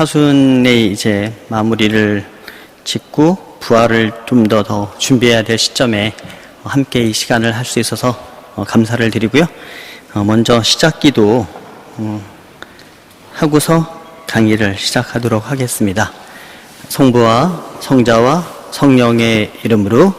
사순의 이제 마무리를 짓고 부활을 좀 더 준비해야 될 시점에 함께 이 시간을 할 수 있어서 감사를 드리고요. 먼저 시작기도 하고서 강의를 시작하도록 하겠습니다. 성부와 성자와 성령의 이름으로.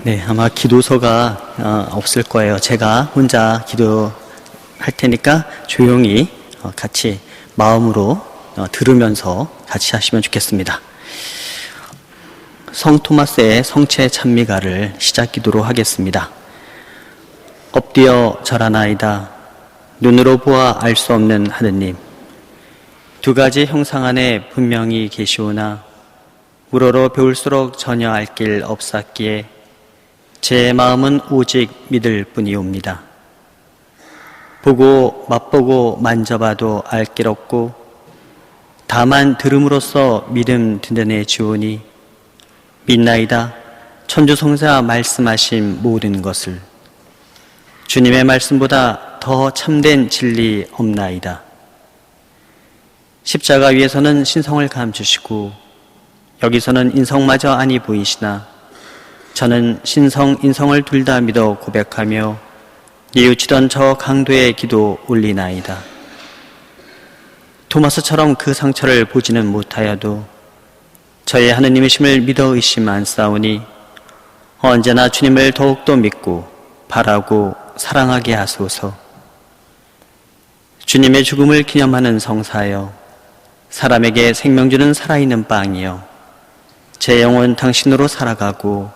네, 아마 기도서가 없을 거예요. 제가 혼자 기도할 테니까 조용히 같이 마음으로 들으면서 같이 하시면 좋겠습니다. 성 토마스의 성체 찬미가를 시작 기도로 하겠습니다. 엎드려 절하나이다. 눈으로 보아 알 수 없는 하느님, 두 가지 형상 안에 분명히 계시오나 우러러 배울수록 전혀 알 길 없었기에 제 마음은 오직 믿을 뿐이옵니다. 보고 맛보고 만져봐도 알 길 없고 다만 들음으로써 믿음 든든해지오니 믿나이다. 천주성자 말씀하신 모든 것을 주님의 말씀보다 더 참된 진리 없나이다. 십자가 위에서는 신성을 감추시고 여기서는 인성마저 아니 보이시나 저는 신성, 인성을 둘 다 믿어 고백하며 뉘우치던 저 강도의 기도 올리나이다. 토마스처럼 그 상처를 보지는 못하여도 저의 하느님이심을 믿어 의심 안 싸우니 언제나 주님을 더욱더 믿고 바라고 사랑하게 하소서. 주님의 죽음을 기념하는 성사여, 사람에게 생명 주는 살아있는 빵이여, 제 영혼 당신으로 살아가고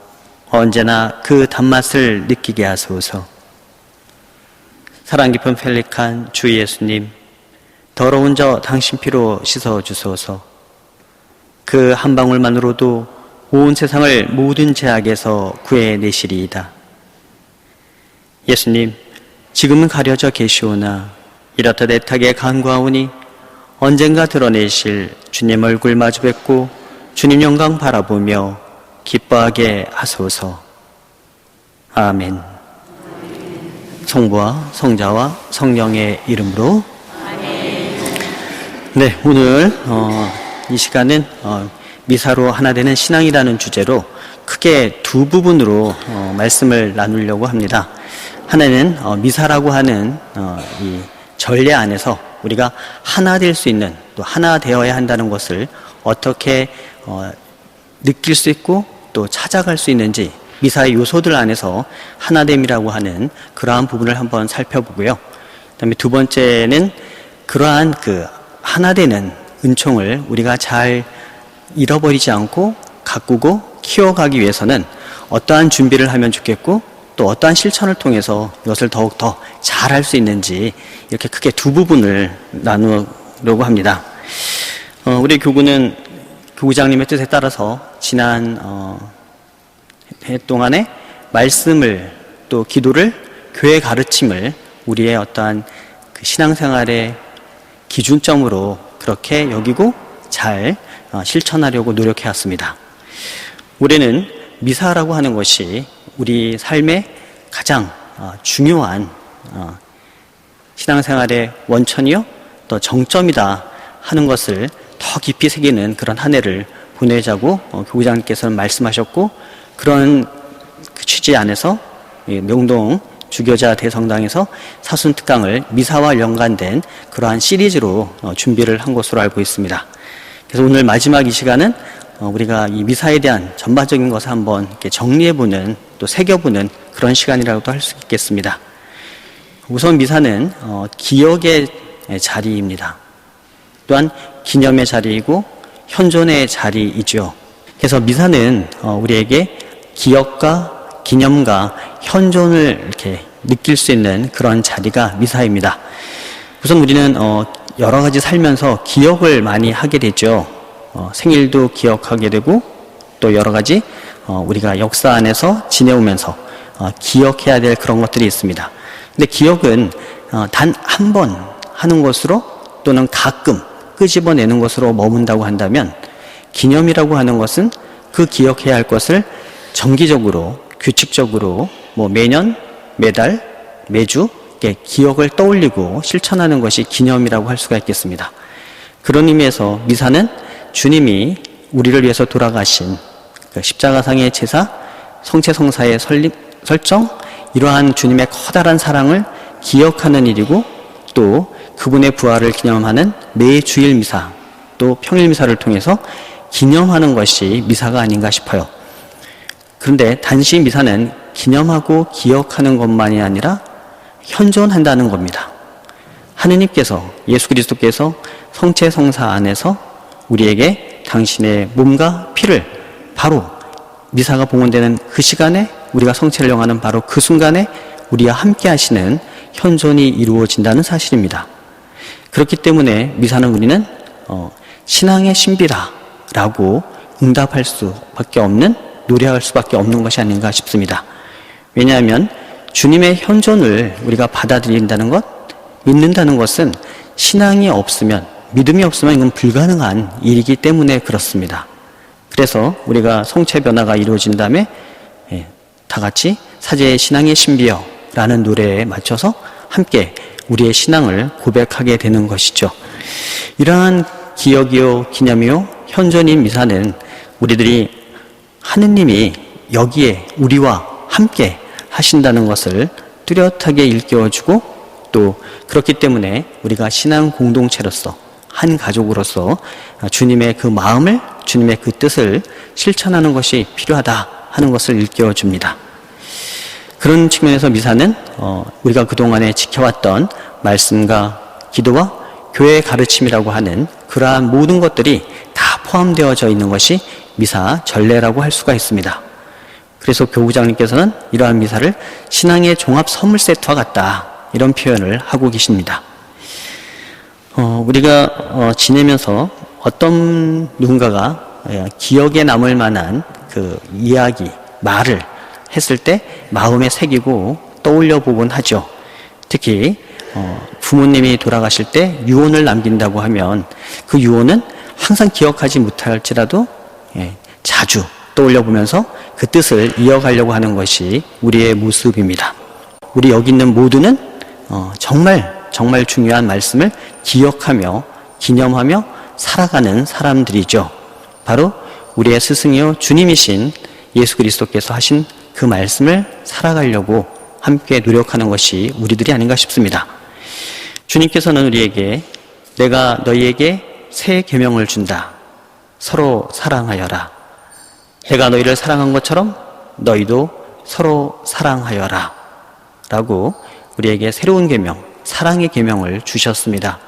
언제나 그 단맛을 느끼게 하소서. 사랑 깊은 펠리칸 주 예수님, 더러운 저 당신 피로 씻어주소서. 그 한 방울만으로도 온 세상을 모든 죄악에서 구해내시리이다. 예수님, 지금은 가려져 계시오나 이렇듯 애타게 간구하오니 언젠가 드러내실 주님 얼굴 마주 뵙고 주님 영광 바라보며 기뻐하게 하소서. 아멘. 성부와 성자와 성령의 이름으로. 네, 오늘 이 시간은 미사로 하나 되는 신앙이라는 주제로 크게 두 부분으로 말씀을 나누려고 합니다. 하나는 미사라고 하는 이 전례 안에서 우리가 하나 될 수 있는, 또 하나 되어야 한다는 것을 어떻게 느낄 수 있고 또 찾아갈 수 있는지, 미사의 요소들 안에서 하나됨이라고 하는 그러한 부분을 한번 살펴보고요. 그다음에 두 번째는 그러한 그 하나되는 은총을 우리가 잘 잃어버리지 않고 가꾸고 키워가기 위해서는 어떠한 준비를 하면 좋겠고 또 어떠한 실천을 통해서 이것을 더욱 더 잘할 수 있는지, 이렇게 크게 두 부분을 나누려고 합니다. 우리 교구는 교구장님의 뜻에 따라서 지난 해 동안에 말씀을 또 기도를, 교회 가르침을 우리의 어떠한 그 신앙생활의 기준점으로 그렇게 여기고 잘 실천하려고 노력해 왔습니다. 올해는 미사라고 하는 것이 우리 삶의 가장 중요한 신앙생활의 원천이요 또 정점이다 하는 것을 더 깊이 새기는 그런 한 해를 보내자고 교구장님께서는 말씀하셨고, 그런 그 취지 안에서 명동 주교자 대성당에서 사순특강을 미사와 연관된 그러한 시리즈로 준비를 한 것으로 알고 있습니다. 그래서 오늘 마지막 이 시간은 우리가 이 미사에 대한 전반적인 것을 한번 이렇게 정리해보는, 또 새겨보는 그런 시간이라고도 할 수 있겠습니다. 우선 미사는 기억의 자리입니다. 또한 기념의 자리이고 현존의 자리이죠. 그래서 미사는 우리에게 기억과 기념과 현존을 이렇게 느낄 수 있는 그런 자리가 미사입니다. 우선 우리는 여러 가지 살면서 기억을 많이 하게 되죠. 생일도 기억하게 되고 또 여러 가지 우리가 역사 안에서 지내오면서 기억해야 될 그런 것들이 있습니다. 근데 기억은 단 한 번 하는 것으로 또는 가끔 끄집어내는 것으로 머문다고 한다면, 기념이라고 하는 것은 그 기억해야 할 것을 정기적으로, 규칙적으로 매년, 매달, 매주 기억을 떠올리고 실천하는 것이 기념이라고 할 수가 있겠습니다. 그런 의미에서 미사는 주님이 우리를 위해서 돌아가신 그 십자가상의 제사, 성체성사의 설정, 이러한 주님의 커다란 사랑을 기억하는 일이고, 또 그분의 부활을 기념하는 매 주일 미사, 또 평일 미사를 통해서 기념하는 것이 미사가 아닌가 싶어요. 그런데 단지 미사는 기념하고 기억하는 것만이 아니라 현존한다는 겁니다. 하느님께서, 예수 그리스도께서 성체성사 안에서 우리에게 당신의 몸과 피를 바로 미사가 봉헌되는 그 시간에, 우리가 성체를 영하는 바로 그 순간에 우리와 함께 하시는 현존이 이루어진다는 사실입니다. 그렇기 때문에 미사는 우리는 신앙의 신비라라고 응답할 수밖에 없는, 노래할 수밖에 없는 것이 아닌가 싶습니다. 왜냐하면 주님의 현존을 우리가 받아들인다는 것, 믿는다는 것은 신앙이 없으면, 믿음이 없으면 이건 불가능한 일이기 때문에 그렇습니다. 그래서 우리가 성체 변화가 이루어진 다음에 다 같이 사제의 신앙의 신비여 라는 노래에 맞춰서 함께 우리의 신앙을 고백하게 되는 것이죠. 이러한 기억이요 기념이요 현존인 미사는 우리들이 하느님이 여기에 우리와 함께 하신다는 것을 뚜렷하게 일깨워주고, 또 그렇기 때문에 우리가 신앙 공동체로서, 한 가족으로서 주님의 그 마음을, 주님의 그 뜻을 실천하는 것이 필요하다 하는 것을 일깨워줍니다. 그런 측면에서 미사는 우리가 그동안에 지켜왔던 말씀과 기도와 교회의 가르침이라고 하는 그러한 모든 것들이 다 포함되어져 있는 것이 미사 전례라고 할 수가 있습니다. 그래서 교구장님께서는 이러한 미사를 신앙의 종합 선물 세트와 같다, 이런 표현을 하고 계십니다. 우리가 지내면서 어떤 누군가가 기억에 남을 만한 그 이야기, 말을 했을 때 마음에 새기고 떠올려 보곤 하죠. 특히 부모님이 돌아가실 때 유언을 남긴다고 하면 그 유언은 항상 기억하지 못할지라도 자주 떠올려 보면서 그 뜻을 이어가려고 하는 것이 우리의 모습입니다. 우리 여기 있는 모두는 정말 중요한 말씀을 기억하며 기념하며 살아가는 사람들이죠. 바로 우리의 스승이요 주님이신 예수 그리스도께서 하신 그 말씀을 살아가려고 함께 노력하는 것이 우리들이 아닌가 싶습니다. 주님께서는 우리에게 내가 너희에게 새 계명을 준다. 서로 사랑하여라. 내가 너희를 사랑한 것처럼 너희도 서로 사랑하여라. 라고 우리에게 새로운 계명, 사랑의 계명을 주셨습니다.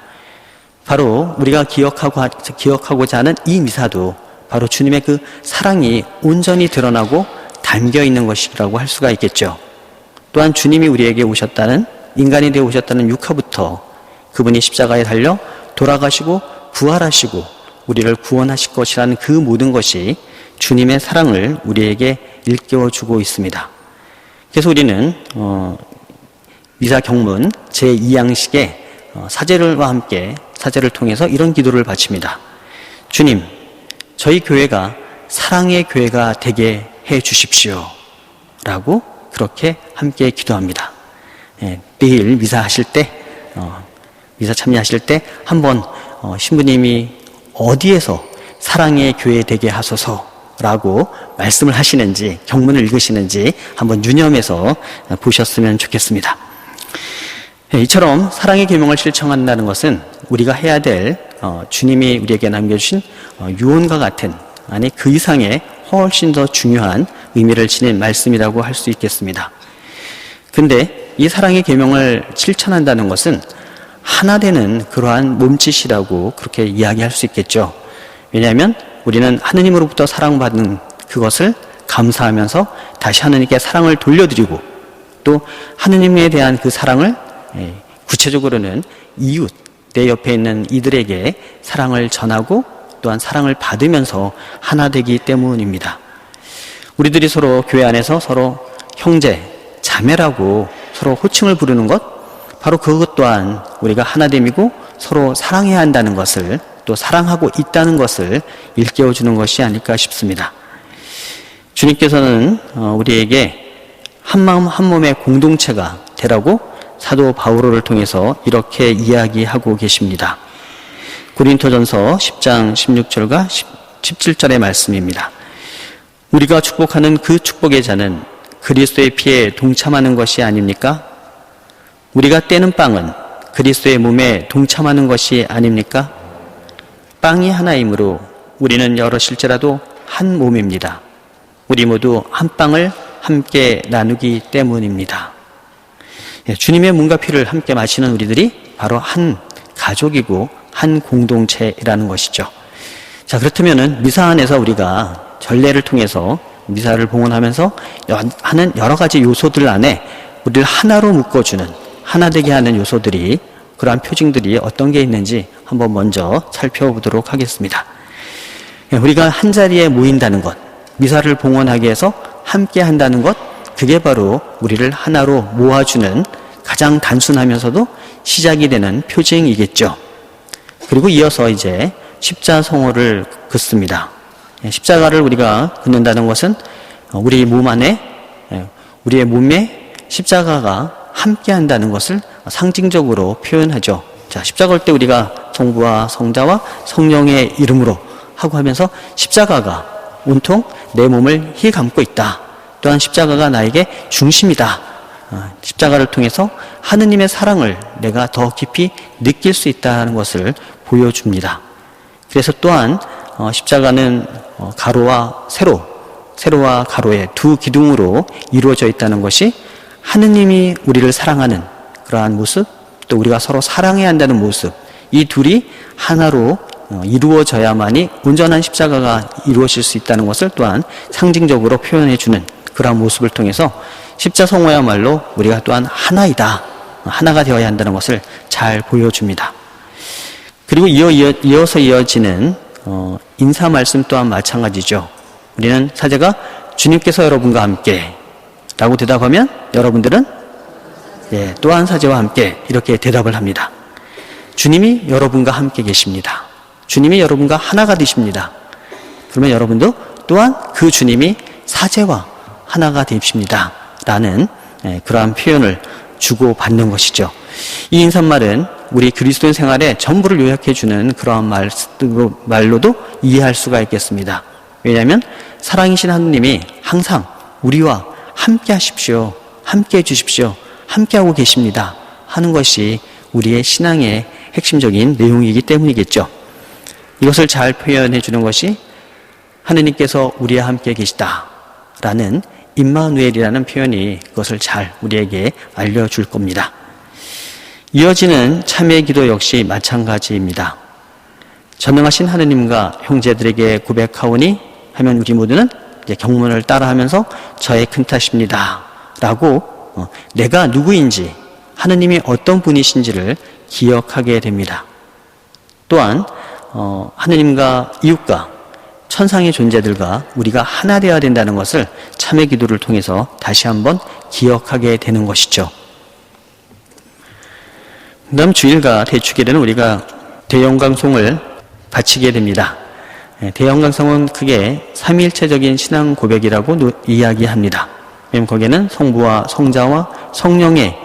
바로 우리가 기억하고자 하는 이 미사도 바로 주님의 그 사랑이 온전히 드러나고 담겨 있는 것이라고 할 수가 있겠죠. 또한 주님이 우리에게 오셨다는, 인간이 되어 오셨다는 육화부터 그분이 십자가에 달려 돌아가시고 부활하시고 우리를 구원하실 것이라는 그 모든 것이 주님의 사랑을 우리에게 일깨워주고 있습니다. 그래서 우리는 미사 경문 제2양식에 사제들과 함께 사제를 통해서 이런 기도를 바칩니다. 주님, 저희 교회가 사랑의 교회가 되게 해 주십시오. 라고 그렇게 함께 기도합니다. 내일 미사 하실 때, 미사 참여하실 때 한번 신부님이 어디에서 사랑의 교회 되게 하소서라고 말씀을 하시는지, 경문을 읽으시는지 한번 유념해서 보셨으면 좋겠습니다. 이처럼 사랑의 계명을 실천한다는 것은 우리가 해야 될 주님이 우리에게 남겨주신 유언과 같은, 아니 그 이상의 훨씬 더 중요한 의미를 지닌 말씀이라고 할 수 있겠습니다. 근데 이 사랑의 계명을 실천한다는 것은 하나 되는 그러한 몸짓이라고 그렇게 이야기할 수 있겠죠. 왜냐하면 우리는 하느님으로부터 사랑받는 그것을 감사하면서 다시 하느님께 사랑을 돌려드리고, 또 하느님에 대한 그 사랑을 구체적으로는 이웃, 내 옆에 있는 이들에게 사랑을 전하고 또한 사랑을 받으면서 하나 되기 때문입니다. 우리들이 서로 교회 안에서 서로 형제, 자매라고 서로 호칭을 부르는 것, 바로 그것 또한 우리가 하나됨이고 서로 사랑해야 한다는 것을, 또 사랑하고 있다는 것을 일깨워주는 것이 아닐까 싶습니다. 주님께서는 우리에게 한 마음 한 몸의 공동체가 되라고 사도 바오로를 통해서 이렇게 이야기하고 계십니다. 고린토전서 10장 16절과 17절의 말씀입니다. 우리가 축복하는 그 축복의 잔은 그리스도의 피에 동참하는 것이 아닙니까? 우리가 떼는 빵은 그리스도의 몸에 동참하는 것이 아닙니까? 빵이 하나이므로 우리는 여럿일지라도 한 몸입니다. 우리 모두 한 빵을 함께 나누기 때문입니다. 주님의 몸과 피를 함께 마시는 우리들이 바로 한 가족이고 한 공동체라는 것이죠. 자, 그렇다면은 미사 안에서 우리가 전례를 통해서 미사를 봉헌하면서 하는 여러 가지 요소들 안에 우리를 하나로 묶어주는, 하나 되게 하는 요소들이, 그러한 표징들이 어떤 게 있는지 한번 먼저 살펴보도록 하겠습니다. 우리가 한 자리에 모인다는 것, 미사를 봉헌하기 위해서 함께 한다는 것, 그게 바로 우리를 하나로 모아주는 가장 단순하면서도 시작이 되는 표징이겠죠. 그리고 이어서 이제 십자성호를 긋습니다. 십자가를 우리가 긋는다는 것은 우리 몸 안에, 우리의 몸에 십자가가 함께 한다는 것을 상징적으로 표현하죠. 자, 십자가 할 때 우리가 성부와 성자와 성령의 이름으로 하고 하면서 십자가가 온통 내 몸을 휘감고 있다. 또한 십자가가 나에게 중심이다. 십자가를 통해서 하느님의 사랑을 내가 더 깊이 느낄 수 있다는 것을 보여줍니다. 그래서 또한 십자가는 가로와 세로와 가로의 두 기둥으로 이루어져 있다는 것이 하느님이 우리를 사랑하는 그러한 모습, 또 우리가 서로 사랑해야 한다는 모습, 이 둘이 하나로 이루어져야만이 온전한 십자가가 이루어질 수 있다는 것을 또한 상징적으로 표현해주는 그러한 모습을 통해서 십자성호야말로 우리가 또한 하나이다, 하나가 되어야 한다는 것을 잘 보여줍니다. 그리고 이어서 이어지는 인사 말씀 또한 마찬가지죠. 우리는 사제가 주님께서 여러분과 함께 라고 대답하면 여러분들은 또한 사제와 함께 이렇게 대답을 합니다. 주님이 여러분과 함께 계십니다. 주님이 여러분과 하나가 되십니다. 그러면 여러분도 또한 그 주님이 사제와 하나가 되십니다. 라는 그러한 표현을 주고받는 것이죠. 이 인사말은 우리 그리스도인 생활의 전부를 요약해주는 그러한 말로도 이해할 수가 있겠습니다. 왜냐하면 사랑이신 하느님이 항상 우리와 함께 하십시오, 함께 해주십시오, 함께 하고 계십니다 하는 것이 우리의 신앙의 핵심적인 내용이기 때문이겠죠. 이것을 잘 표현해 주는 것이 하느님께서 우리와 함께 계시다 라는 임마누엘이라는 표현이 그것을 잘 우리에게 알려줄 겁니다. 이어지는 참회 기도 역시 마찬가지입니다. 전능하신 하느님과 형제들에게 고백하오니 하면 우리 모두는 이제 경문을 따라하면서 저의 큰 탓입니다 라고 내가 누구인지, 하느님이 어떤 분이신지를 기억하게 됩니다. 또한 하느님과 이웃과 천상의 존재들과 우리가 하나 되어야 된다는 것을 참회 기도를 통해서 다시 한번 기억하게 되는 것이죠. 다음 주일과 대축일에는 우리가 대영광송을 바치게 됩니다. 대영광송은 크게 삼위일체적인 신앙 고백이라고 이야기합니다. 왜냐하면 거기에는 성부와 성자와 성령에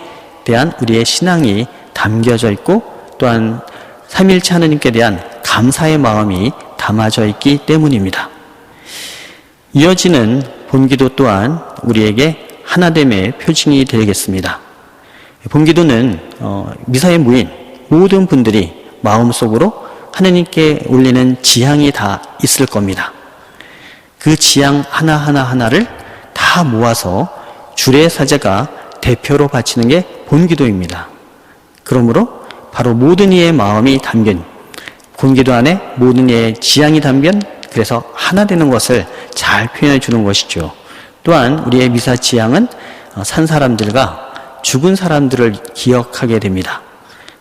대한 우리의 신앙이 담겨져 있고 또한 삼위일체 하느님께 대한 감사의 마음이 담아져 있기 때문입니다. 이어지는 본기도 또한 우리에게 하나됨의 표징이 되겠습니다. 본기도는 미사에 모인 모든 분들이 마음속으로 하느님께 올리는 지향이 다 있을 겁니다. 그 지향 하나하나를 다 모아서 주례 사제가 대표로 바치는 게 본기도입니다. 그러므로 바로 모든 이의 마음이 담긴 본기도 안에 모든 이의 지향이 담긴, 그래서 하나 되는 것을 잘 표현해 주는 것이죠. 또한 우리의 미사 지향은 산 사람들과 죽은 사람들을 기억하게 됩니다.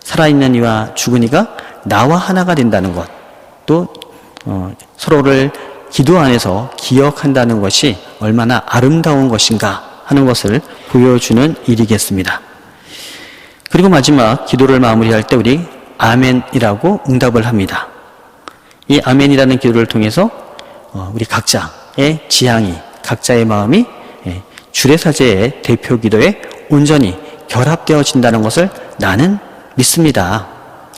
살아있는 이와 죽은 이가 나와 하나가 된다는 것, 또 서로를 기도 안에서 기억한다는 것이 얼마나 아름다운 것인가 하는 것을 보여주는 일이겠습니다. 그리고 마지막 기도를 마무리할 때 우리 아멘이라고 응답을 합니다. 이 아멘이라는 기도를 통해서 우리 각자의 지향이, 각자의 마음이 주례사제의 대표 기도에 온전히 결합되어진다는 것을 나는 믿습니다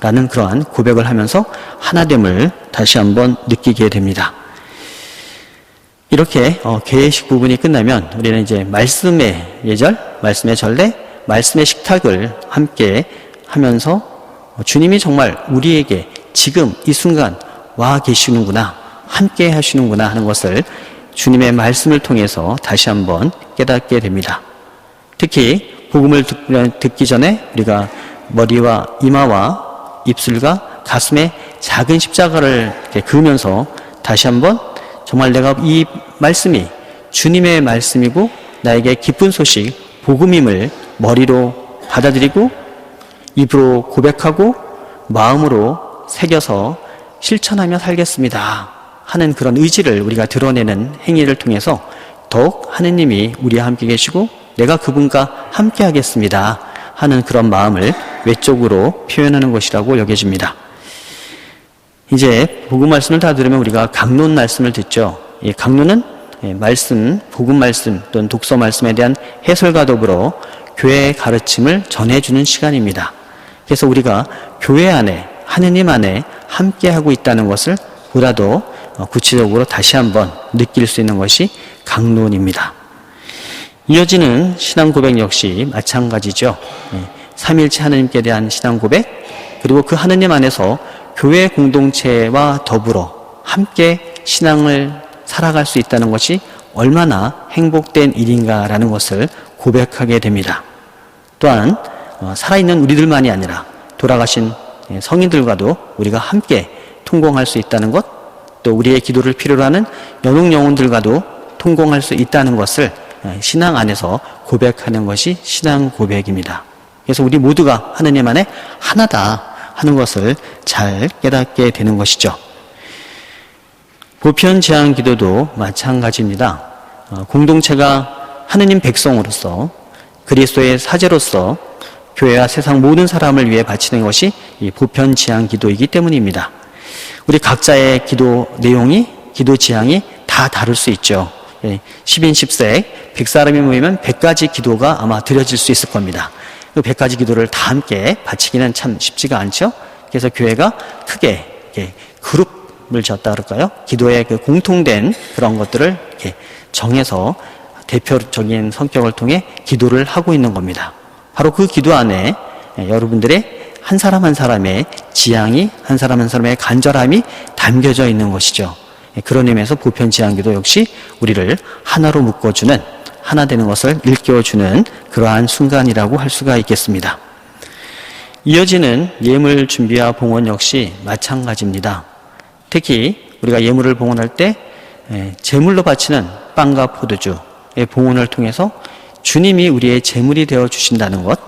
라는 그러한 고백을 하면서 하나됨을 다시 한번 느끼게 됩니다. 이렇게 계식 부분이 끝나면 우리는 이제 말씀의 예절, 말씀의 전례, 말씀의 식탁을 함께 하면서 주님이 정말 우리에게 지금 이 순간 와 계시는구나, 함께 하시는구나 하는 것을 주님의 말씀을 통해서 다시 한번 깨닫게 됩니다. 특히 복음을 듣기 전에 우리가 머리와 이마와 입술과 가슴에 작은 십자가를 그으면서 다시 한번 정말 내가 이 말씀이 주님의 말씀이고 나에게 기쁜 소식, 복음임을 머리로 받아들이고 입으로 고백하고 마음으로 새겨서 실천하며 살겠습니다 하는 그런 의지를 우리가 드러내는 행위를 통해서 더욱 하느님이 우리와 함께 계시고 내가 그분과 함께 하겠습니다 하는 그런 마음을 외적으로 표현하는 것이라고 여겨집니다. 이제 복음 말씀을 다 들으면 우리가 강론 말씀을 듣죠. 이 강론은 말씀, 복음 말씀 또는 독서 말씀에 대한 해설과 더불어 교회의 가르침을 전해주는 시간입니다. 그래서 우리가 교회 안에, 하느님 안에 함께하고 있다는 것을 보다도 구체적으로 다시 한번 느낄 수 있는 것이 강론입니다. 이어지는 신앙 고백 역시 마찬가지죠. 삼일체 하느님께 대한 신앙 고백, 그리고 그 하느님 안에서 교회 공동체와 더불어 함께 신앙을 살아갈 수 있다는 것이 얼마나 행복된 일인가라는 것을 고백하게 됩니다. 또한 살아있는 우리들만이 아니라 돌아가신 성인들과도 우리가 함께 통공할 수 있다는 것, 또 우리의 기도를 필요로 하는 연옥 영혼들과도 통공할 수 있다는 것을 신앙 안에서 고백하는 것이 신앙 고백입니다. 그래서 우리 모두가 하느님 안에 하나다 하는 것을 잘 깨닫게 되는 것이죠. 보편 제한 기도도 마찬가지입니다. 공동체가 하느님 백성으로서 그리스도의 사제로서 교회와 세상 모든 사람을 위해 바치는 것이 이 보편 제한 기도이기 때문입니다. 우리 각자의 기도 내용이, 기도 지향이 다 다를 수 있죠. 10인 10색 100사람이 모이면 100가지 기도가 아마 드려질 수 있을 겁니다. 그 100가지 기도를 다 함께 바치기는 참 쉽지가 않죠. 그래서 교회가 크게 그룹을 지었다 그럴까요? 기도의 그 공통된 그런 것들을 이렇게 정해서 대표적인 성격을 통해 기도를 하고 있는 겁니다. 바로 그 기도 안에 여러분들의 한 사람 한 사람의 지향이, 한 사람 한 사람의 간절함이 담겨져 있는 것이죠. 그런 의미에서 보편 지향기도 역시 우리를 하나로 묶어주는, 하나 되는 것을 일깨워주는 그러한 순간이라고 할 수가 있겠습니다. 이어지는 예물 준비와 봉헌 역시 마찬가지입니다. 특히 우리가 예물을 봉헌할 때 제물로 바치는 빵과 포도주의 봉헌을 통해서 주님이 우리의 제물이 되어 주신다는 것,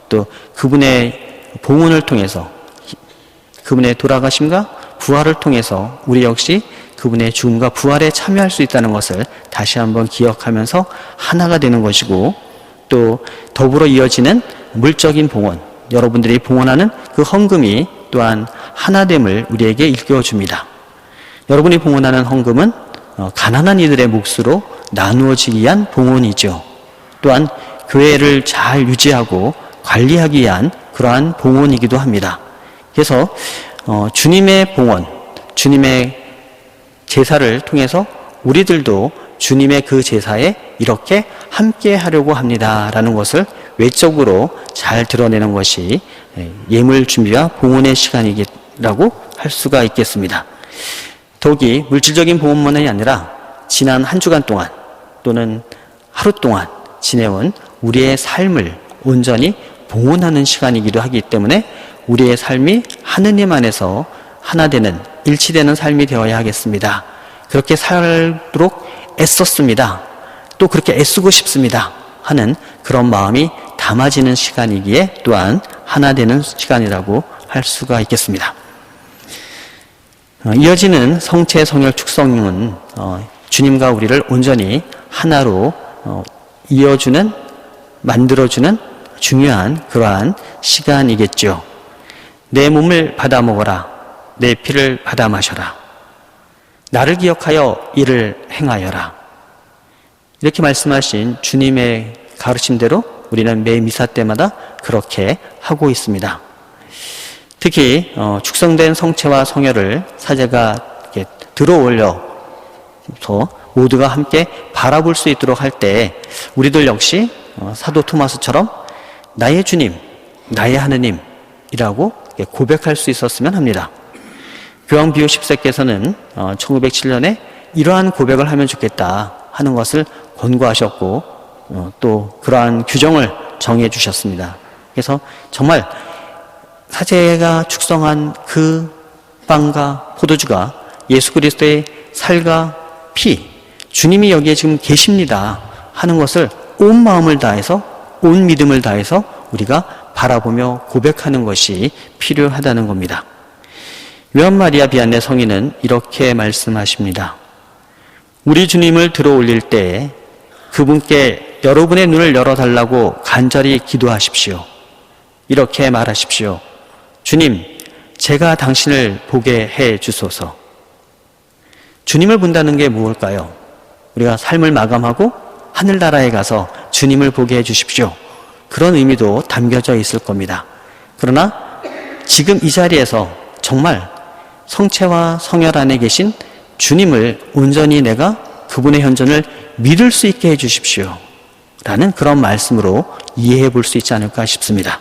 또 그분의 봉헌을 통해서 그분의 돌아가심과 부활을 통해서 우리 역시 그분의 죽음과 부활에 참여할 수 있다는 것을 다시 한번 기억하면서 하나가 되는 것이고, 또 더불어 이어지는 물적인 봉헌, 여러분들이 봉헌하는 그 헌금이 또한 하나됨을 우리에게 일깨워줍니다. 여러분이 봉헌하는 헌금은 가난한 이들의 몫으로 나누어지기 위한 봉헌이죠. 또한 교회를 잘 유지하고 관리하기 위한 그러한 봉헌이기도 합니다. 그래서 주님의 봉헌, 주님의 제사를 통해서 우리들도 주님의 그 제사에 이렇게 함께 하려고 합니다라는 것을 외적으로 잘 드러내는 것이 예물 준비와 봉헌의 시간이라고 할 수가 있겠습니다. 더욱이 물질적인 봉헌만이 아니라 지난 한 주간 동안 또는 하루 동안 지내온 우리의 삶을 온전히 봉헌하는 시간이기도 하기 때문에 우리의 삶이 하느님 안에서 하나 되는, 일치되는 삶이 되어야 하겠습니다. 그렇게 살도록 애썼습니다. 또 그렇게 애쓰고 싶습니다 하는 그런 마음이 담아지는 시간이기에 또한 하나 되는 시간이라고 할 수가 있겠습니다. 이어지는 성체, 성혈, 축성은 주님과 우리를 온전히 하나로 이어주는, 만들어주는 중요한 그러한 시간이겠죠. 내 몸을 받아 먹어라. 내 피를 받아 마셔라. 나를 기억하여 이를 행하여라. 이렇게 말씀하신 주님의 가르침대로 우리는 매 미사 때마다 그렇게 하고 있습니다. 특히 축성된 성체와 성혈을 사제가 이렇게 들어 올려서 모두가 함께 바라볼 수 있도록 할 때 우리들 역시 사도 토마스처럼 나의 주님, 나의 하느님이라고 고백할 수 있었으면 합니다. 교황 비오 10세께서는 1907년에 이러한 고백을 하면 좋겠다 하는 것을 권고하셨고 또 그러한 규정을 정해 주셨습니다. 그래서 정말 사제가 축성한 그 빵과 포도주가 예수 그리스도의 살과 피, 주님이 여기에 지금 계십니다 하는 것을 온 마음을 다해서, 온 믿음을 다해서 우리가 바라보며 고백하는 것이 필요하다는 겁니다. 요한 마리아 비안네 성인은 이렇게 말씀하십니다. 우리 주님을 들어 올릴 때 그분께 여러분의 눈을 열어달라고 간절히 기도하십시오. 이렇게 말하십시오. 주님, 제가 당신을 보게 해 주소서. 주님을 본다는 게 무엇일까요? 우리가 삶을 마감하고 하늘나라에 가서 주님을 보게 해 주십시오. 그런 의미도 담겨져 있을 겁니다. 그러나 지금 이 자리에서 정말 성체와 성혈 안에 계신 주님을 온전히 내가 그분의 현존을 믿을 수 있게 해 주십시오. 라는 그런 말씀으로 이해해 볼 수 있지 않을까 싶습니다.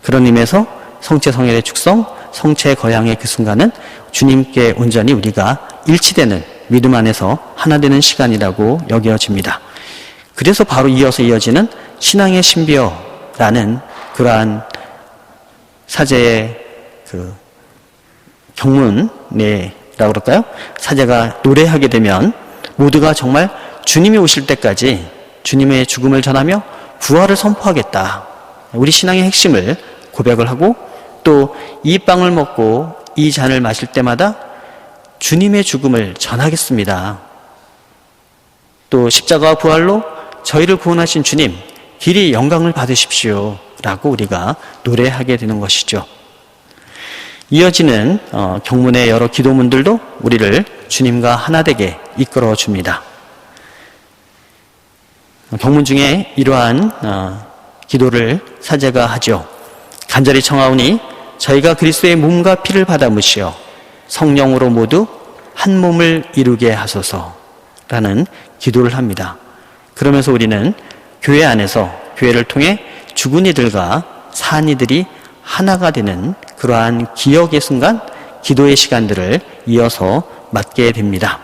그런 의미에서 성체 성혈의 축성, 성체 거양의 그 순간은 주님께 온전히 우리가 일치되는 믿음 안에서 하나 되는 시간이라고 여겨집니다. 그래서 바로 이어서 이어지는 신앙의 신비어라는 그러한 사제의 그 경문이라고 그럴까요? 사제가 노래하게 되면 모두가 정말 주님이 오실 때까지 주님의 죽음을 전하며 부활을 선포하겠다. 우리 신앙의 핵심을 고백을 하고 또 이 빵을 먹고 이 잔을 마실 때마다 주님의 죽음을 전하겠습니다. 또 십자가와 부활로 저희를 구원하신 주님, 길이 영광을 받으십시오. 라고 우리가 노래하게 되는 것이죠. 이어지는 경문의 여러 기도문들도 우리를 주님과 하나 되게 이끌어 줍니다. 경문 중에 이러한 기도를 사제가 하죠. 간절히 청하오니 저희가 그리스도의 몸과 피를 받아 무시어 성령으로 모두 한 몸을 이루게 하소서라는 기도를 합니다. 그러면서 우리는 교회 안에서 교회를 통해 죽은 이들과 산 이들이 하나가 되는 그러한 기억의 순간, 기도의 시간들을 이어서 맞게 됩니다.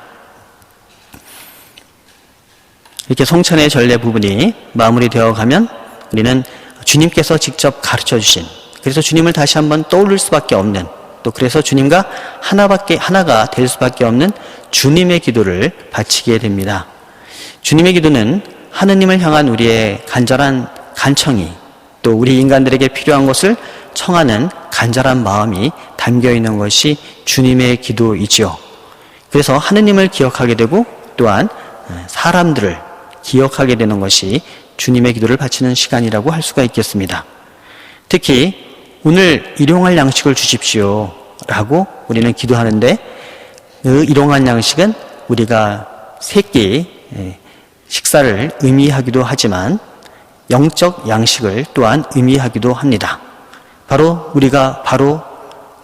이렇게 성찬의 전례 부분이 마무리되어 가면 우리는 주님께서 직접 가르쳐 주신, 그래서 주님을 다시 한번 떠올릴 수밖에 없는, 또 그래서 주님과 하나가 될 수밖에 없는 주님의 기도를 바치게 됩니다. 주님의 기도는 하느님을 향한 우리의 간절한 간청이, 또 우리 인간들에게 필요한 것을 청하는 간절한 마음이 담겨 있는 것이 주님의 기도이지요. 그래서 하느님을 기억하게 되고 또한 사람들을 기억하게 되는 것이 주님의 기도를 바치는 시간이라고 할 수가 있겠습니다. 특히 오늘 일용할 양식을 주십시오 라고 우리는 기도하는데, 그 일용할 양식은 우리가 세끼 식사를 의미하기도 하지만 영적 양식을 또한 의미하기도 합니다. 바로 우리가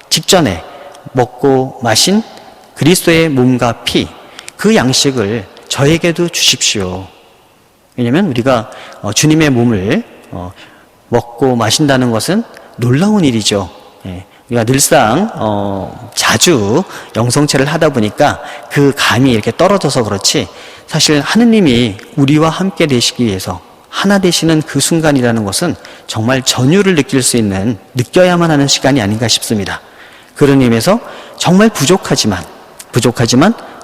직전에 먹고 마신 그리스도의 몸과 피, 그 양식을 저에게도 주십시오. 왜냐하면 우리가 주님의 몸을 먹고 마신다는 것은 놀라운 일이죠. 우리가 늘상 자주 영성체를 하다 보니까 그 감이 이렇게 떨어져서 그렇지, 사실 하느님이 우리와 함께 되시기 위해서 하나 되시는 그 순간이라는 것은 정말 전율을 느낄 수 있는, 느껴야만 하는 시간이 아닌가 싶습니다. 그런 의미에서 정말 부족하지만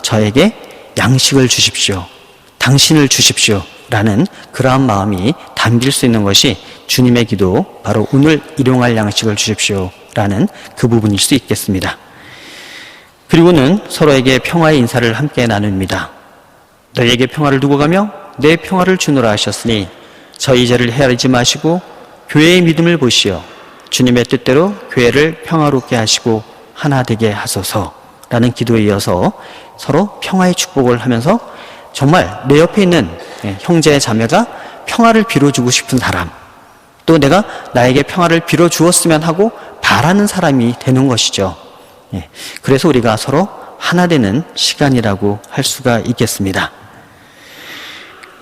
저에게 양식을 주십시오, 당신을 주십시오 라는 그러한 마음이 담길 수 있는 것이 주님의 기도, 바로 오늘 일용할 양식을 주십시오 라는 그 부분일 수 있겠습니다. 그리고는 서로에게 평화의 인사를 함께 나눕니다. 너희에게 평화를 두고 가며 내 평화를 주노라 하셨으니 저희 죄를 헤아리지 마시고 교회의 믿음을 보시어 주님의 뜻대로 교회를 평화롭게 하시고 하나 되게 하소서라는 기도에 이어서 서로 평화의 축복을 하면서 정말 내 옆에 있는 형제 자매가 평화를 빌어주고 싶은 사람, 또 내가 나에게 평화를 빌어주었으면 하고 바라는 사람이 되는 것이죠. 예, 그래서 우리가 서로 하나 되는 시간이라고 할 수가 있겠습니다.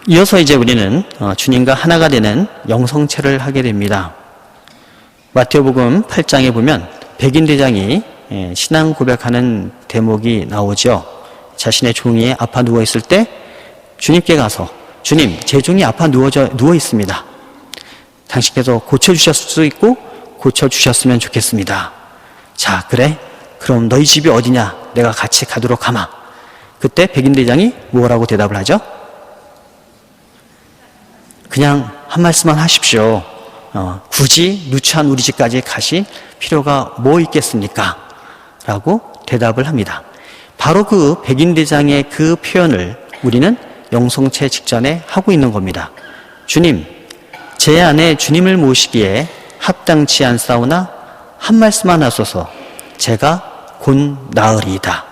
이어서 이제 우리는 주님과 하나가 되는 영성체를 하게 됩니다. 마태복음 8장에 보면 백인대장이 신앙 고백하는 대목이 나오죠. 자신의 종이 아파 누워있을 때 주님께 가서 주님, 제 종이 아파 누워 있습니다. 당신께서 고쳐주셨을 수 있고 고쳐주셨으면 좋겠습니다. 자, 그래? 그럼 너희 집이 어디냐? 내가 같이 가도록 하마. 그때 백인대장이 뭐라고 대답을 하죠? 그냥 한 말씀만 하십시오. 굳이 누추한 우리 집까지 가실 필요가 뭐 있겠습니까? 라고 대답을 합니다. 바로 그 백인대장의 그 표현을 우리는 영성체 직전에 하고 있는 겁니다. 주님, 제 안에 주님을 모시기에 합당치 않사오나 한 말씀만 하소서 제가 곧 나으리이다.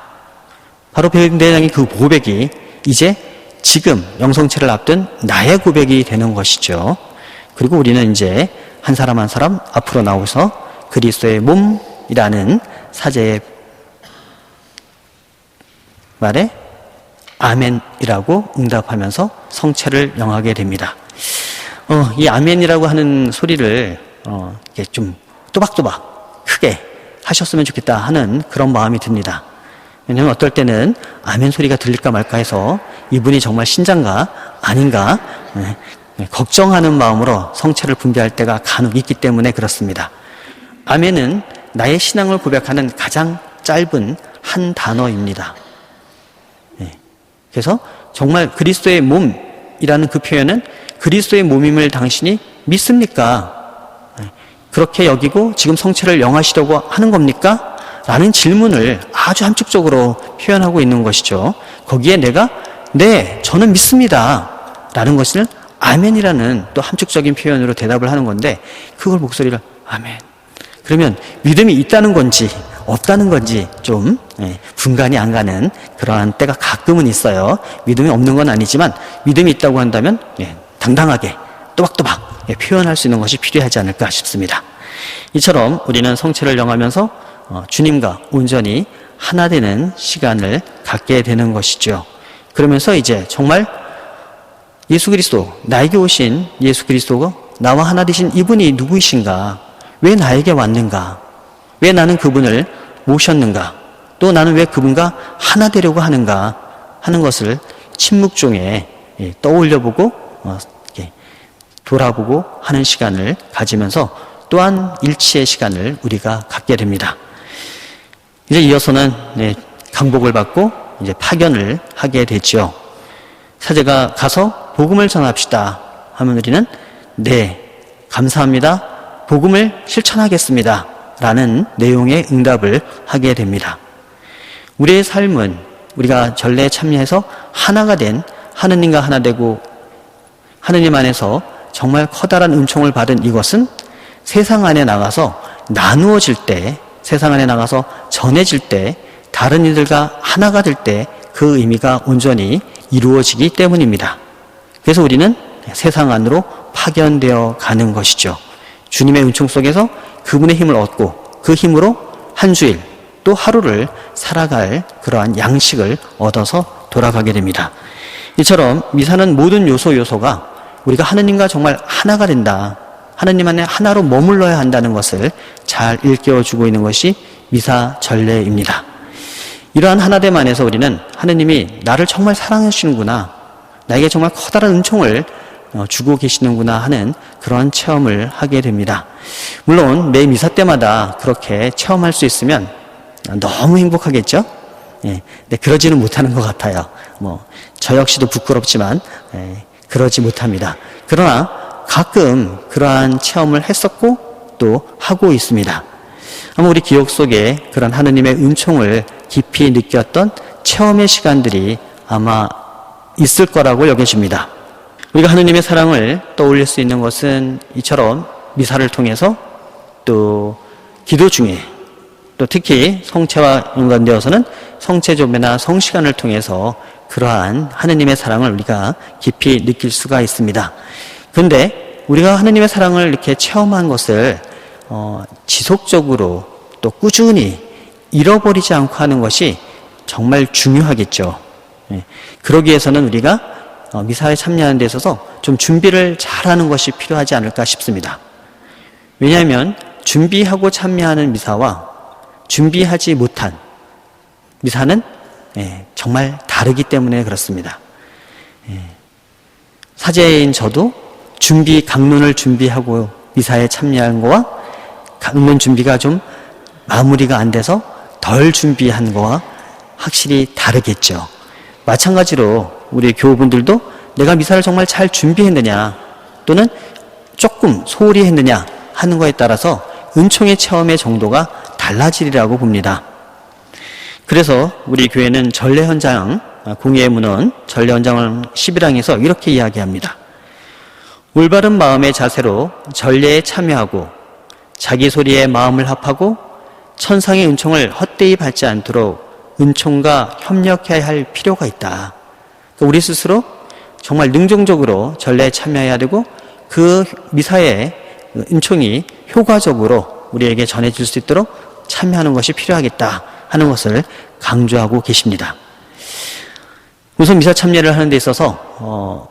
바로 백인대장의 그 고백이 이제 지금 영성체를 앞둔 나의 고백이 되는 것이죠. 그리고 우리는 이제 한 사람 한 사람 앞으로 나오서 그리스도의 몸이라는 사제의 말에 아멘이라고 응답하면서 성체를 영하게 됩니다. 이 아멘이라고 하는 소리를 이렇게 좀 또박또박 크게 하셨으면 좋겠다 하는 그런 마음이 듭니다. 왜냐하면 어떨 때는 아멘 소리가 들릴까 말까 해서 이분이 정말 신자인가 아닌가 걱정하는 마음으로 성체를 분별할 때가 간혹 있기 때문에 그렇습니다. 아멘은 나의 신앙을 고백하는 가장 짧은 한 단어입니다. 그래서 정말 그리스도의 몸이라는 그 표현은 그리스도의 몸임을 당신이 믿습니까? 그렇게 여기고 지금 성체를 영하시려고 하는 겁니까? 라는 질문을 아주 함축적으로 표현하고 있는 것이죠. 거기에 내가 네, 저는 믿습니다 라는 것을 아멘이라는 또 함축적인 표현으로 대답을 하는 건데 그걸 목소리를 아멘. 그러면 믿음이 있다는 건지 없다는 건지 좀 분간이 안 가는 그러한 때가 가끔은 있어요. 믿음이 없는 건 아니지만 믿음이 있다고 한다면 당당하게 또박또박 표현할 수 있는 것이 필요하지 않을까 싶습니다. 이처럼 우리는 성체를 영하면서 주님과 온전히 하나 되는 시간을 갖게 되는 것이죠. 그러면서 이제 정말 예수 그리스도, 나에게 오신 예수 그리스도가 나와 하나 되신 이분이 누구이신가? 왜 나에게 왔는가? 왜 나는 그분을 모셨는가? 또 나는 왜 그분과 하나 되려고 하는가? 하는 것을 침묵 중에 떠올려보고 돌아보고 하는 시간을 가지면서 또한 일치의 시간을 우리가 갖게 됩니다. 이제 이어서는 강복을 받고 이제 파견을 하게 되죠. 사제가 가서 복음을 전합시다 하면 우리는 네, 감사합니다. 복음을 실천하겠습니다. 라는 내용의 응답을 하게 됩니다. 우리의 삶은 우리가 전례에 참여해서 하나가 된 하느님과 하나 되고 하느님 안에서 정말 커다란 은총을 받은 이것은 세상 안에 나가서 나누어질 때, 세상 안에 나가서 전해질 때, 다른 이들과 하나가 될 때 그 의미가 온전히 이루어지기 때문입니다. 그래서 우리는 세상 안으로 파견되어 가는 것이죠. 주님의 은총 속에서 그분의 힘을 얻고 그 힘으로 한 주일 또 하루를 살아갈 그러한 양식을 얻어서 돌아가게 됩니다. 이처럼 미사는 모든 요소가 우리가 하느님과 정말 하나가 된다. 하느님 안에 하나로 머물러야 한다는 것을 잘 일깨워주고 있는 것이 미사 전례입니다. 이러한 하나됨 안에서 우리는 하느님이 나를 정말 사랑하시는구나, 나에게 정말 커다란 은총을 주고 계시는구나 하는 그런 체험을 하게 됩니다. 물론 매 미사 때마다 그렇게 체험할 수 있으면 너무 행복하겠죠? 네, 그러지는 못하는 것 같아요. 저 역시도 부끄럽지만 그러지 못합니다. 그러나 가끔 그러한 체험을 했었고 또 하고 있습니다. 아마 우리 기억 속에 그런 하느님의 은총을 깊이 느꼈던 체험의 시간들이 아마 있을 거라고 여겨집니다. 우리가 하느님의 사랑을 떠올릴 수 있는 것은 이처럼 미사를 통해서 또 기도 중에 또 특히 성체와 연관되어서는 성체조배나 성시간을 통해서 그러한 하느님의 사랑을 우리가 깊이 느낄 수가 있습니다. 그런데 우리가 하느님의 사랑을 이렇게 체험한 것을 지속적으로 또 꾸준히 잃어버리지 않고 하는 것이 정말 중요하겠죠. 예. 그러기 위해서는 우리가 미사에 참여하는 데 있어서 좀 준비를 잘하는 것이 필요하지 않을까 싶습니다. 왜냐하면 준비하고 참여하는 미사와 준비하지 못한 미사는 정말 다르기 때문에 그렇습니다. 사제인 저도 강론을 준비하고 미사에 참여한 거와 강론 준비가 좀 마무리가 안 돼서 덜 준비한 거와 확실히 다르겠죠. 마찬가지로 우리 교우분들도 내가 미사를 정말 잘 준비했느냐 또는 조금 소홀히 했느냐 하는 거에 따라서 은총의 체험의 정도가 달라지리라고 봅니다. 그래서 우리 교회는 전례 현장, 공예의 문헌 전례 현장 11항에서 이렇게 이야기합니다. 올바른 마음의 자세로 전례에 참여하고 자기 소리에 마음을 합하고 천상의 은총을 헛되이 받지 않도록 은총과 협력해야 할 필요가 있다. 우리 스스로 정말 능동적으로 전례에 참여해야 되고 그 미사의 은총이 효과적으로 우리에게 전해질 수 있도록 참여하는 것이 필요하겠다 하는 것을 강조하고 계십니다. 우선 미사 참여를 하는 데 있어서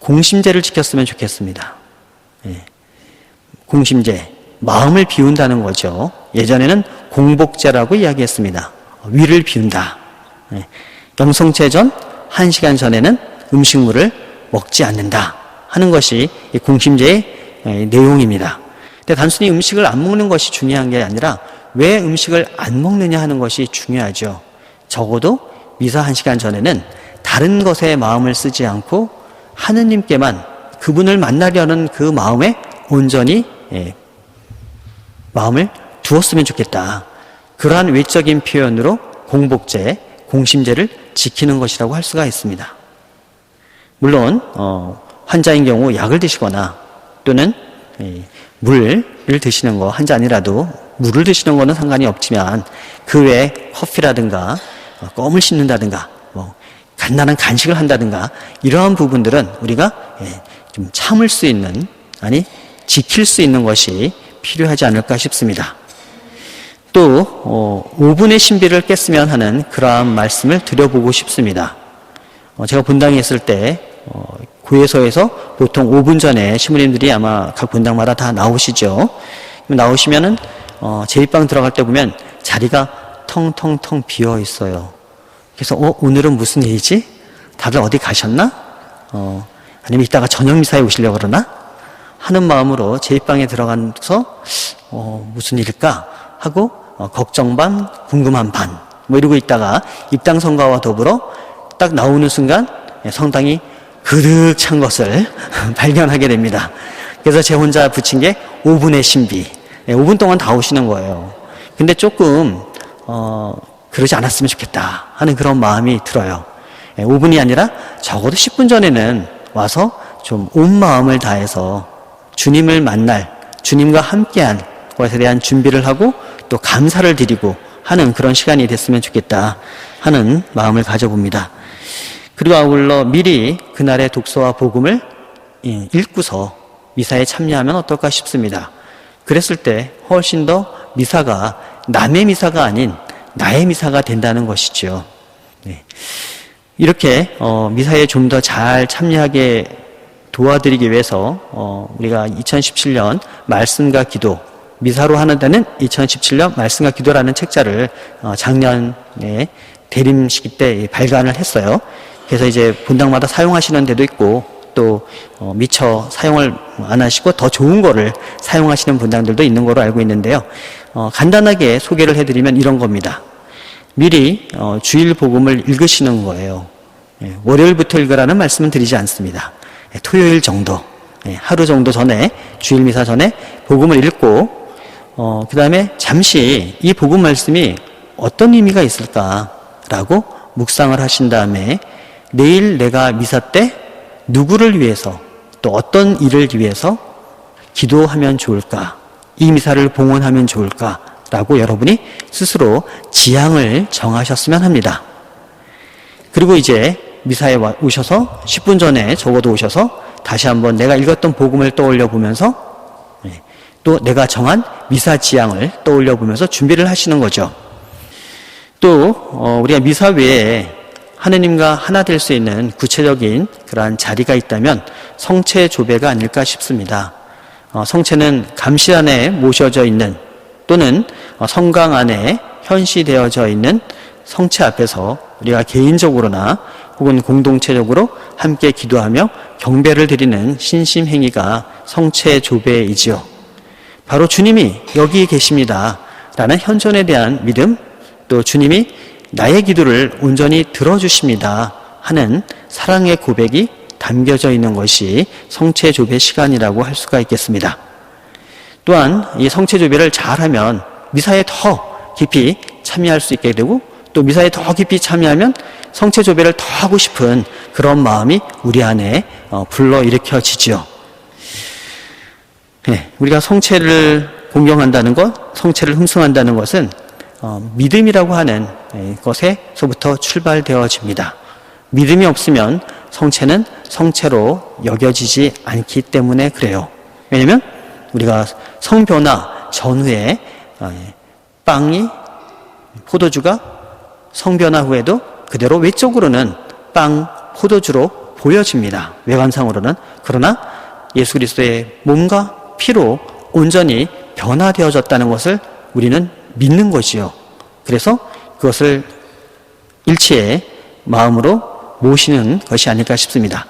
공심제를 지켰으면 좋겠습니다. 공심제, 마음을 비운다는 거죠. 예전에는 공복제라고 이야기했습니다. 위를 비운다. 영성체 전 1시간 전에는 음식물을 먹지 않는다 하는 것이 이 공심제의 내용입니다. 근데 단순히 음식을 안 먹는 것이 중요한 게 아니라 왜 음식을 안 먹느냐 하는 것이 중요하죠. 적어도 미사 1시간 전에는 다른 것에 마음을 쓰지 않고 하느님께만 그분을 만나려는 그 마음에 온전히 마음을 두었으면 좋겠다. 그러한 외적인 표현으로 공복제, 공심제를 지키는 것이라고 할 수가 있습니다. 물론 환자인 경우 약을 드시거나 또는 물을 드시는 거, 한 잔이라도 물을 드시는 거는 상관이 없지만 그 외에 커피라든가 껌을 씹는다든가 간단한 간식을 한다든가 이러한 부분들은 우리가 좀 참을 수 있는, 지킬 수 있는 것이 필요하지 않을까 싶습니다. 또 5분의 신비를 깼으면 하는 그러한 말씀을 드려보고 싶습니다. 제가 본당에 있을 때 고해소에서 보통 5분 전에 신부님들이 아마 각 본당마다 다 나오시죠. 나오시면은 제1방 들어갈 때 보면 자리가 텅텅텅 비어 있어요. 그래서 오늘은 무슨 일이지? 다들 어디 가셨나? 아니면 이따가 저녁 미사에 오시려고 그러나? 하는 마음으로 제1방에 들어가서 무슨 일일까? 하고 걱정 반, 궁금한 반 이러고 있다가 입당 성가와 더불어 딱 나오는 순간 성당이 그득 찬 것을 발견하게 됩니다. 그래서 제 혼자 붙인 게 5분의 신비. 5분 동안 다 오시는 거예요. 근데 조금 그러지 않았으면 좋겠다 하는 그런 마음이 들어요. 5분이 아니라 적어도 10분 전에는 와서 좀 온 마음을 다해서 주님을 만날, 주님과 함께한 것에 대한 준비를 하고 또 감사를 드리고 하는 그런 시간이 됐으면 좋겠다 하는 마음을 가져봅니다. 그리고 아울러 미리 그날의 독서와 복음을 읽고서 미사에 참여하면 어떨까 싶습니다. 그랬을 때 훨씬 더 미사가 남의 미사가 아닌 나의 미사가 된다는 것이죠. 이렇게 미사에 좀 더 잘 참여하게 도와드리기 위해서 우리가 2017년 말씀과 기도, 미사로 하는 데는 2017년 말씀과 기도라는 책자를 작년에 대림식 때 발간을 했어요. 그래서 이제 본당마다 사용하시는 데도 있고 또 미처 사용을 안 하시고 더 좋은 거를 사용하시는 본당들도 있는 거로 알고 있는데요. 간단하게 소개를 해드리면 이런 겁니다. 미리 주일 복음을 읽으시는 거예요. 월요일부터 읽으라는 말씀은 드리지 않습니다. 토요일 정도, 하루 정도 전에, 주일 미사 전에 복음을 읽고 그 다음에 잠시 이 복음 말씀이 어떤 의미가 있을까라고 묵상을 하신 다음에 내일 내가 미사 때 누구를 위해서 또 어떤 일을 위해서 기도하면 좋을까, 이 미사를 봉헌하면 좋을까라고 여러분이 스스로 지향을 정하셨으면 합니다. 그리고 이제 미사에 오셔서 10분 전에 적어도 오셔서 다시 한번 내가 읽었던 복음을 떠올려 보면서 또 내가 정한 미사 지향을 떠올려 보면서 준비를 하시는 거죠. 또 우리가 미사 외에 하느님과 하나 될 수 있는 구체적인 그러한 자리가 있다면 성체 조배가 아닐까 싶습니다. 성체는 감실 안에 모셔져 있는 또는 성강 안에 현시되어져 있는 성체 앞에서 우리가 개인적으로나 혹은 공동체적으로 함께 기도하며 경배를 드리는 신심행위가 성체 조배이지요. 바로 주님이 여기 계십니다 라는 현존에 대한 믿음, 또 주님이 나의 기도를 온전히 들어주십니다 하는 사랑의 고백이 담겨져 있는 것이 성체 조배 시간이라고 할 수가 있겠습니다. 또한 이 성체 조배를 잘하면 미사에 더 깊이 참여할 수 있게 되고, 또 미사에 더 깊이 참여하면 성체 조배를 더 하고 싶은 그런 마음이 우리 안에 불러일으켜지죠. 네, 우리가 성체를 공경한다는 것, 성체를 흠숭한다는 것은 믿음이라고 하는 것에서부터 출발되어집니다. 믿음이 없으면 성체는 성체로 여겨지지 않기 때문에 그래요. 왜냐하면 우리가 성변화 전후에 빵이, 포도주가 성변화 후에도 그대로 외적으로는 빵, 포도주로 보여집니다. 외관상으로는. 그러나 예수 그리스도의 몸과 피로 온전히 변화되어졌다는 것을 우리는 믿는 것이요. 그래서 그것을 일치의 마음으로 모시는 것이 아닐까 싶습니다.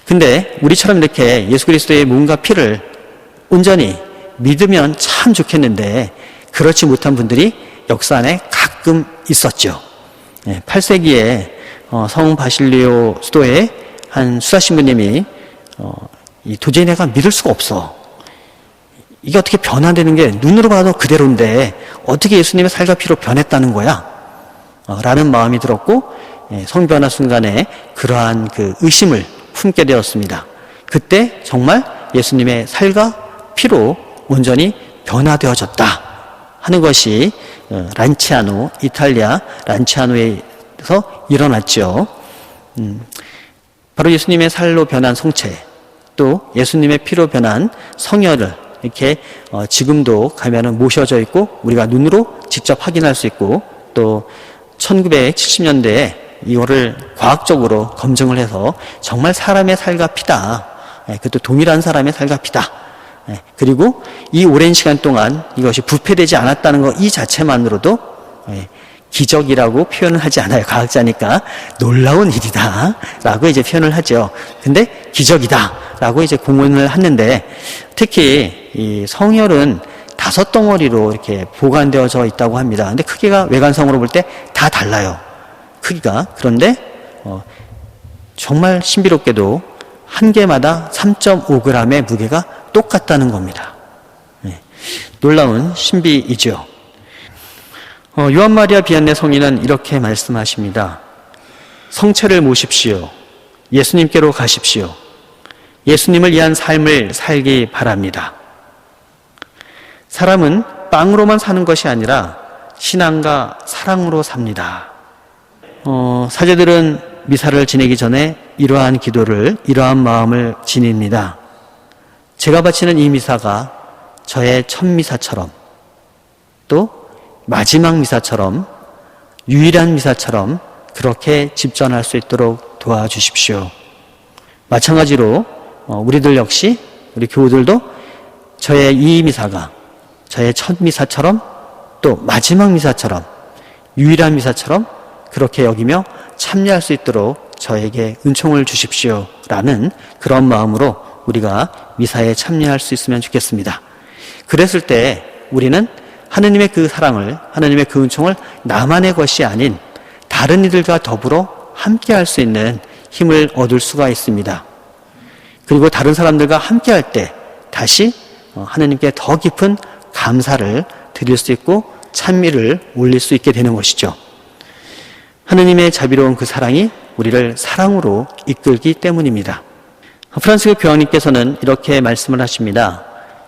근데 우리처럼 이렇게 예수 그리스도의 몸과 피를 온전히 믿으면 참 좋겠는데 그렇지 못한 분들이 역사 안에 가끔 있었죠. 8세기에 성 바실리오 수도의 한 수사신부님이 도저히 내가 믿을 수가 없어. 이게 어떻게 변화되는 게 눈으로 봐도 그대로인데 어떻게 예수님의 살과 피로 변했다는 거야? 라는 마음이 들었고 성변화 순간에 그러한 그 의심을 품게 되었습니다. 그때 정말 예수님의 살과 피로 온전히 변화되어졌다 하는 것이 란치아노, 이탈리아 란치아노에서 일어났죠. 바로 예수님의 살로 변한 성체, 또 예수님의 피로 변한 성혈을 이렇게 지금도 가면은 모셔져 있고 우리가 눈으로 직접 확인할 수 있고, 또 1970년대에 이거를 과학적으로 검증을 해서 정말 사람의 살과 피다. 그것도 동일한 사람의 살과 피다. 그리고 이 오랜 시간 동안 이것이 부패되지 않았다는 것 이 자체만으로도 기적이라고 표현을 하지 않아요. 과학자니까 놀라운 일이다 라고 이제 표현을 하죠. 근데 기적이다 라고 이제 공언을 했는데, 특히 이 성혈은 5덩어리로 이렇게 보관되어져 있다고 합니다. 근데 크기가 외관상으로 볼 때 다 달라요. 크기가. 그런데 정말 신비롭게도 한 개마다 3.5g의 무게가 똑같다는 겁니다. 놀라운 신비이죠. 요한 마리아 비안네 성인은 이렇게 말씀하십니다. 성체를 모십시오. 예수님께로 가십시오. 예수님을 위한 삶을 살기 바랍니다. 사람은 빵으로만 사는 것이 아니라 신앙과 사랑으로 삽니다. 사제들은 미사를 지내기 전에 이러한 기도를, 이러한 마음을 지닙니다. 제가 바치는 이 미사가 저의 첫 미사처럼, 또 마지막 미사처럼, 유일한 미사처럼 그렇게 집전할 수 있도록 도와주십시오. 마찬가지로 우리들 역시, 우리 교우들도 저의 이 미사가 저의 첫 미사처럼, 또 마지막 미사처럼, 유일한 미사처럼 그렇게 여기며 참여할 수 있도록 저에게 은총을 주십시오 라는 그런 마음으로 우리가 미사에 참여할 수 있으면 좋겠습니다. 그랬을 때 우리는 하느님의 그 사랑을, 하느님의 그 은총을 나만의 것이 아닌 다른 이들과 더불어 함께 할 수 있는 힘을 얻을 수가 있습니다. 그리고 다른 사람들과 함께 할 때 다시 하느님께 더 깊은 감사를 드릴 수 있고 찬미를 올릴 수 있게 되는 것이죠. 하느님의 자비로운 그 사랑이 우리를 사랑으로 이끌기 때문입니다. 프란시스 교황님께서는 이렇게 말씀을 하십니다.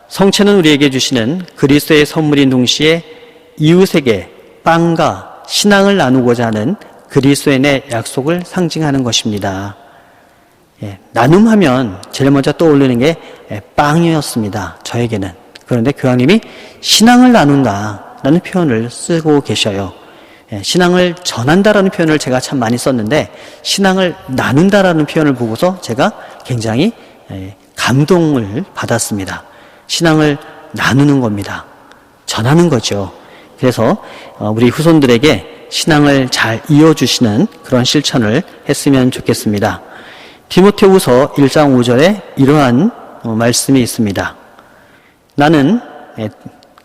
성체는 우리에게 주시는 그리스도의 선물인 동시에 이웃에게 빵과 신앙을 나누고자 하는 그리스도인의 약속을 상징하는 것입니다. 나눔하면 제일 먼저 떠오르는 게 빵이었습니다. 저에게는. 그런데 교황님이 신앙을 나눈다라는 표현을 쓰고 계셔요. 신앙을 전한다라는 표현을 제가 참 많이 썼는데 신앙을 나눈다라는 표현을 보고서 제가 굉장히 감동을 받았습니다. 신앙을 나누는 겁니다. 전하는 거죠. 그래서 우리 후손들에게 신앙을 잘 이어주시는 그런 실천을 했으면 좋겠습니다. 디모데후서 1장 5절에 이러한 말씀이 있습니다. 나는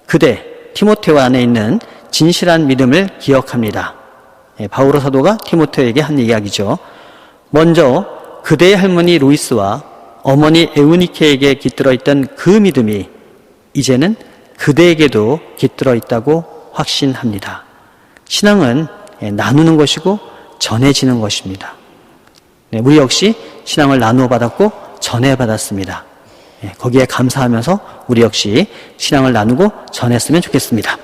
그대 디모데후 안에 있는 진실한 믿음을 기억합니다. 바오로 사도가 디모데에게 한 이야기죠. 먼저 그대의 할머니 로이스와 어머니 에우니케에게 깃들어 있던 그 믿음이 이제는 그대에게도 깃들어 있다고 확신합니다. 신앙은 나누는 것이고 전해지는 것입니다. 우리 역시 신앙을 나누어 받았고 전해 받았습니다. 거기에 감사하면서 우리 역시 신앙을 나누고 전했으면 좋겠습니다.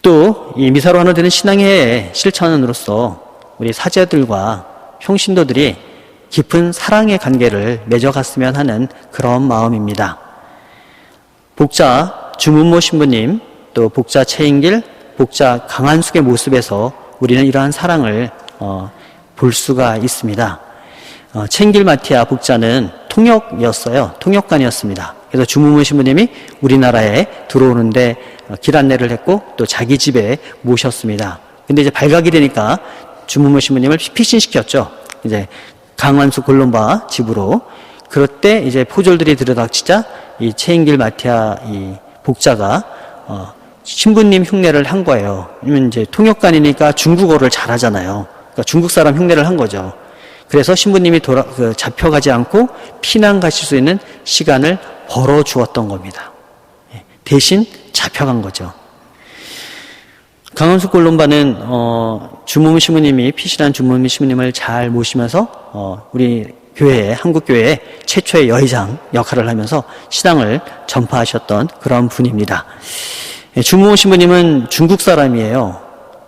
또 이 미사로 하나 되는 신앙의 실천으로서 우리 사제들과 평신도들이 깊은 사랑의 관계를 맺어갔으면 하는 그런 마음입니다. 복자 주문모 신부님, 또 복자 최인길, 복자 강한숙의 모습에서 우리는 이러한 사랑을 볼 수가 있습니다. 최인길 마티아 복자는 통역이었어요. 통역관이었습니다. 그래서 주문모 신부님이 우리나라에 들어오는데 길 안내를 했고 또 자기 집에 모셨습니다. 근데 이제 발각이 되니까 주문모 신부님을 피신시켰죠. 이제 강한숙 골롬바 집으로. 그럴 때 이제 포졸들이 들여닥치자 이 최인길 마티아 이 복자가 신부님 흉내를 한 거예요. 왜냐면 이제 통역관이니까 중국어를 잘하잖아요. 그러니까 중국 사람 흉내를 한 거죠. 그래서 신부님이 잡혀가지 않고 피난 가실 수 있는 시간을 벌어 주었던 겁니다. 대신 잡혀간 거죠. 강원숙 골롬바는 주무무 신부님이 피신한 주무무 신부님을 잘 모시면서 우리 교회에 한국 교회의 최초의 여의장 역할을 하면서 신앙을 전파하셨던 그런 분입니다. 주무무 신부님은 중국 사람이에요.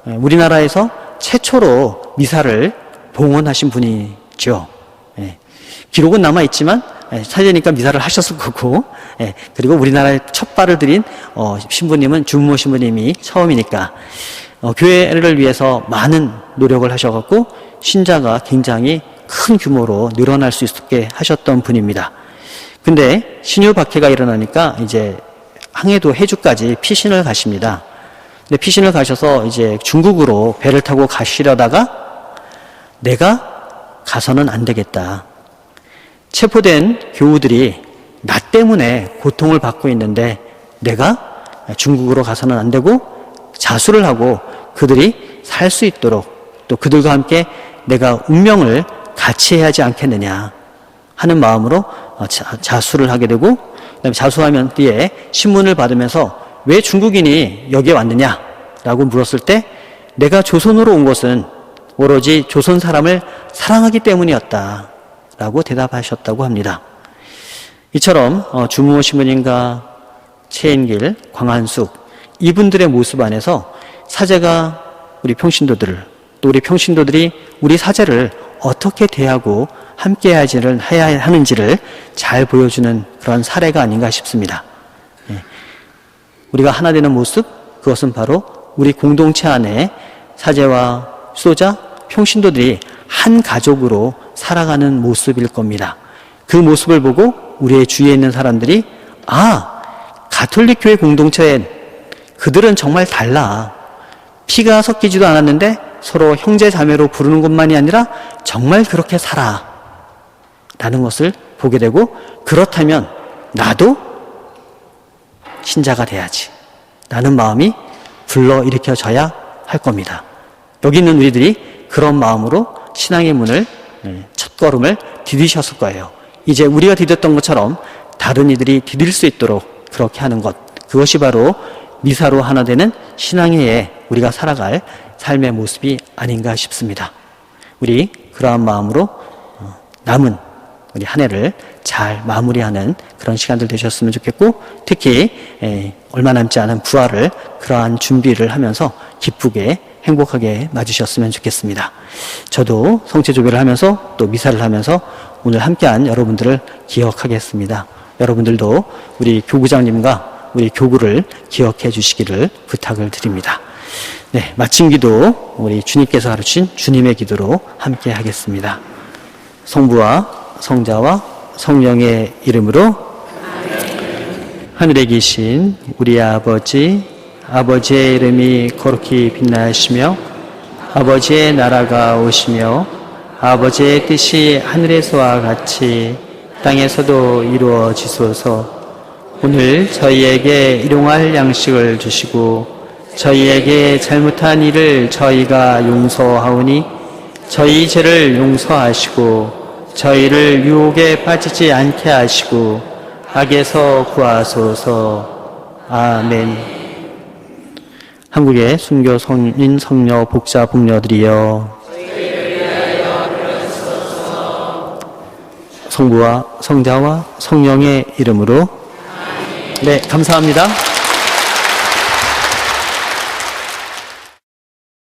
우리나라에서 최초로 미사를 봉헌하신 분이죠. 기록은 남아있지만 사제니까 미사를 하셨을 거고, 그리고 우리나라에 첫 발을 들인 신부님은 주무모 신부님이 처음이니까 교회를 위해서 많은 노력을 하셔갖고 신자가 굉장히 큰 규모로 늘어날 수 있게 하셨던 분입니다. 근데 신유 박해가 일어나니까 이제 항해도 해주까지 피신을 가십니다. 근데 피신을 가셔서 이제 중국으로 배를 타고 가시려다가 내가 가서는 안 되겠다. 체포된 교우들이 나 때문에 고통을 받고 있는데 내가 중국으로 가서는 안 되고 자수를 하고 그들이 살 수 있도록 또 그들과 함께 내가 운명을 같이 해야 하지 않겠느냐 하는 마음으로 자수를 하게 되고 그다음에 자수하면 뒤에 신문을 받으면서 왜 중국인이 여기에 왔느냐 라고 물었을 때 내가 조선으로 온 것은 오로지 조선 사람을 사랑하기 때문이었다 라고 대답하셨다고 합니다. 이처럼 주무호 신부님과 최인길, 광한숙 이분들의 모습 안에서 사제가 우리 평신도들을 또 우리 평신도들이 우리 사제를 어떻게 대하고 함께 해야 하는지를 잘 보여주는 그런 사례가 아닌가 싶습니다. 우리가 하나 되는 모습, 그것은 바로 우리 공동체 안에 사제와 수도자, 평신도들이 한 가족으로 살아가는 모습일 겁니다. 그 모습을 보고 우리의 주위에 있는 사람들이 가톨릭 교회 공동체엔 그들은 정말 달라. 피가 섞이지도 않았는데 서로 형제 자매로 부르는 것만이 아니라 정말 그렇게 살아. 라는 것을 보게 되고 그렇다면 나도 신자가 돼야지. 라는 마음이 불러일으켜져야 할 겁니다. 여기 있는 우리들이 그런 마음으로 신앙의 문을 첫걸음을 디디셨을 거예요. 이제 우리가 디뎠던 것처럼 다른 이들이 디딜 수 있도록 그렇게 하는 것. 그것이 바로 미사로 하나 되는 신앙의 우리가 살아갈 삶의 모습이 아닌가 싶습니다. 우리 그러한 마음으로 남은 우리 한 해를 잘 마무리하는 그런 시간들 되셨으면 좋겠고 특히 얼마 남지 않은 부활을 그러한 준비를 하면서 기쁘게 행복하게 맞으셨으면 좋겠습니다. 저도 성체조별을 하면서 또 미사를 하면서 오늘 함께한 여러분들을 기억하겠습니다. 여러분들도 우리 교구장님과 우리 교구를 기억해 주시기를 부탁을 드립니다. 네, 마침 기도 우리 주님께서 가르친 주님의 기도로 함께 하겠습니다. 성부와 성자와 성령의 이름으로 하늘에 계신 우리 아버지, 아버지의 이름이 거룩히 빛나시며 아버지의 나라가 오시며 아버지의 뜻이 하늘에서와 같이 땅에서도 이루어지소서. 오늘 저희에게 일용할 양식을 주시고 저희에게 잘못한 일을 저희가 용서하오니 저희 죄를 용서하시고 저희를 유혹에 빠지지 않게 하시고 악에서 구하소서. 아멘. 한국의 순교 성인 성녀 복자 복녀들이여 성부와 성자와 성령의 이름으로 네, 감사합니다.